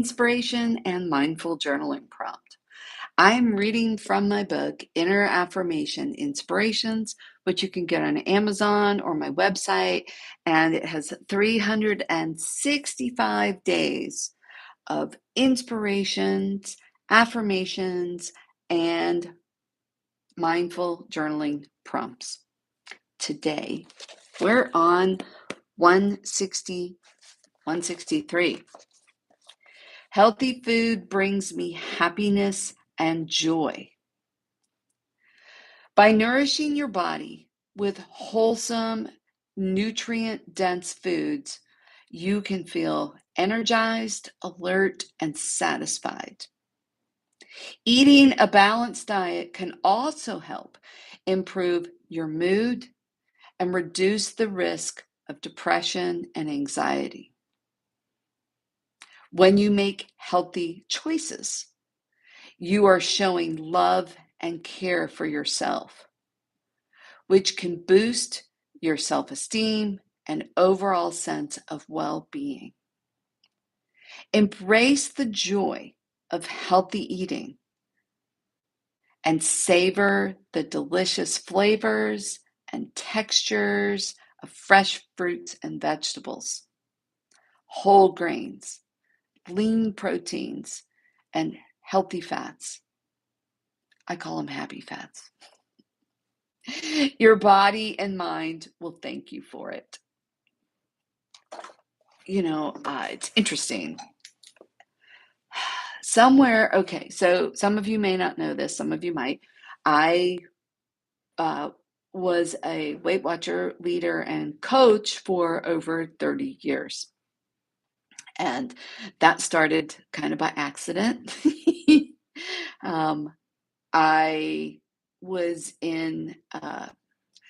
Inspiration and mindful journaling prompt. I'm reading from my book, Inner Affirmation Inspirations, which you can get on Amazon or my website. And it has 365 days of inspirations, affirmations, and mindful journaling prompts. Today, we're on 163. Healthy food brings me happiness and joy. By nourishing your body with wholesome, nutrient-dense foods, you can feel energized, alert, and satisfied. Eating a balanced diet can also help improve your mood and reduce the risk of depression and anxiety. When you make healthy choices, you are showing love and care for yourself, which can boost your self-esteem and overall sense of well-being. Embrace the joy of healthy eating and savor the delicious flavors and textures of fresh fruits and vegetables, whole grains, lean proteins, and healthy fats. I call them happy fats. Your body and mind will thank you for it. It's interesting. Okay, so some of you may not know this, some of you might. I was a Weight Watcher leader and coach for over 30 years. And that started kind of by accident. I was I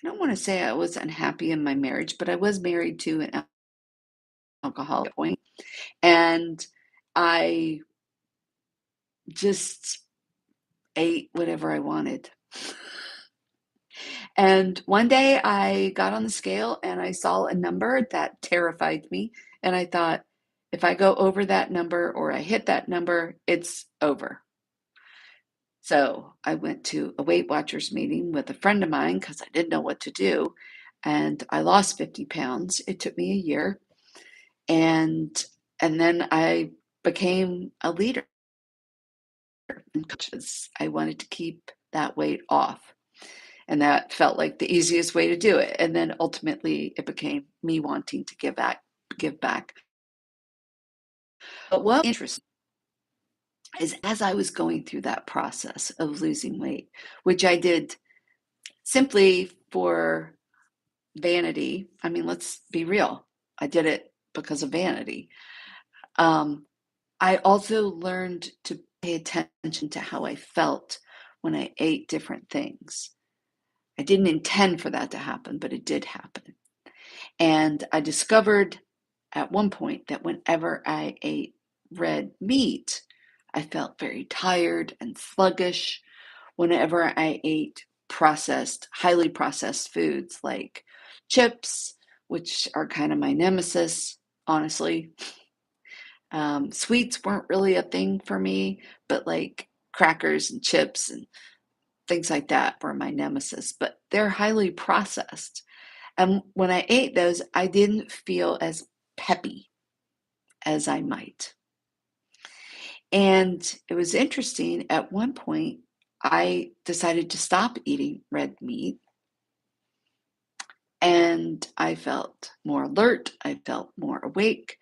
don't want to say I was unhappy in my marriage, but I was married to an alcoholic point. And I just ate whatever I wanted. And one day I got on the scale and I saw a number that terrified me. And I thought, if I go over that number or I hit that number, it's over. So I went to a Weight Watchers meeting with a friend of mine because I didn't know what to do. And I lost 50 pounds. It took me a year. And then I became a leader because I wanted to keep that weight off. And that felt like the easiest way to do it. And then ultimately it became me wanting to give back. But what interesting is as I was going through that process of losing weight, which I did simply for vanity. I mean, let's be real. I did it because of vanity. I also learned to pay attention to how I felt when I ate different things. I didn't intend for that to happen, but it did happen. And I discovered at one point that whenever I ate red meat, I felt very tired and sluggish. Whenever I ate highly processed foods like chips, which are kind of my nemesis, honestly. Sweets weren't really a thing for me, but like crackers and chips and things like that were my nemesis, but they're highly processed. And when I ate those, I didn't feel as peppy as I might. And it was interesting. At one point, I decided to stop eating red meat. And I felt more alert. I felt more awake.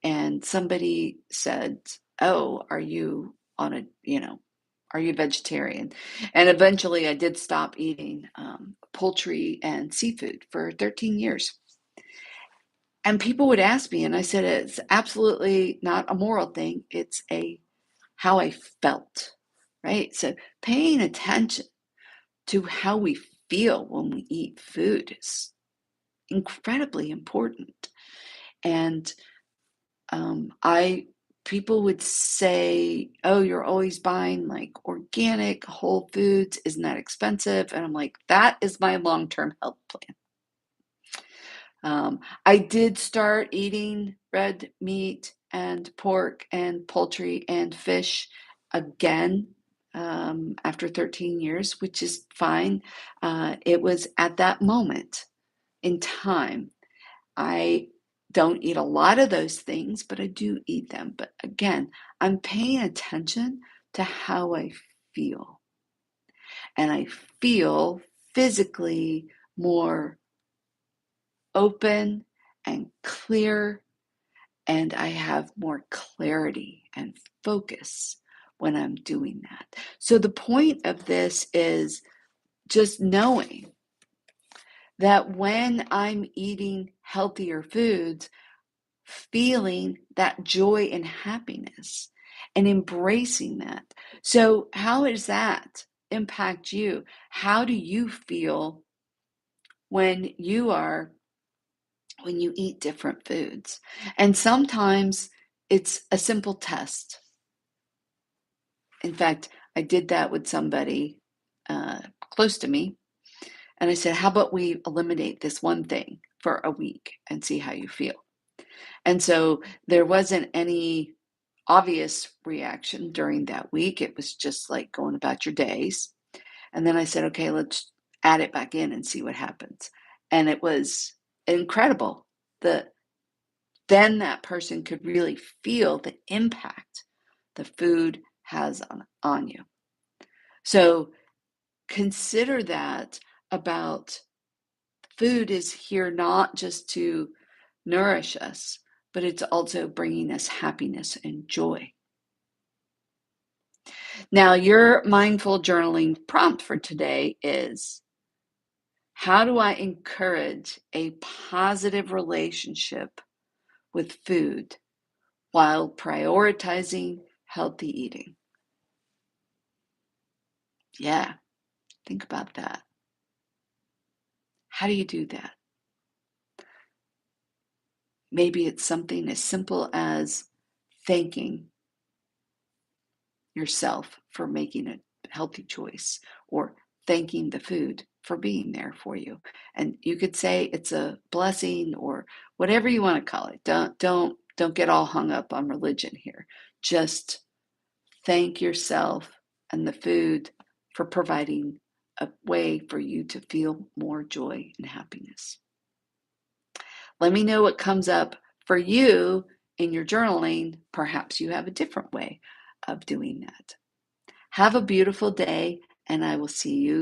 And somebody said, "Oh, are you are you vegetarian?" And eventually I did stop eating poultry and seafood for 13 years. And people would ask me, and I said, it's absolutely not a moral thing. It's how I felt, right? So paying attention to how we feel when we eat food is incredibly important. And people would say, "Oh, you're always buying like organic whole foods. Isn't that expensive?" And I'm like, that is my long-term health plan. I did start eating red meat and pork and poultry and fish again after 13 years, which is fine. It was at that moment in time. I don't eat a lot of those things, but I do eat them. But again, I'm paying attention to how I feel. And I feel physically more open and clear, and I have more clarity and focus when I'm doing that. So the point of this is just knowing that when I'm eating healthier foods, feeling that joy and happiness and embracing that. So, how does that impact you? How do you feel when when you eat different foods? And sometimes it's a simple test. In fact, I did that with somebody close to me, and I said, "How about we eliminate this one thing for a week and see how you feel?" And so there wasn't any obvious reaction during that week. It was just like going about your days. And then I said, okay, let's add it back in and see what happens. And it was incredible. Then that person could really feel the impact the food has on you. So consider that about food is here not just to nourish us, but it's also bringing us happiness and joy. Now, your mindful journaling prompt for today is, how do I encourage a positive relationship with food while prioritizing healthy eating? Yeah, think about that. How do you do that? Maybe it's something as simple as thanking yourself for making a healthy choice, or thanking the food for being there for you. And you could say it's a blessing or whatever you want to call it. Don't get all hung up on religion here. Just thank yourself and the food for providing a way for you to feel more joy and happiness. Let me know what comes up for you in your journaling. Perhaps you have a different way of doing that. Have a beautiful day, and I will see you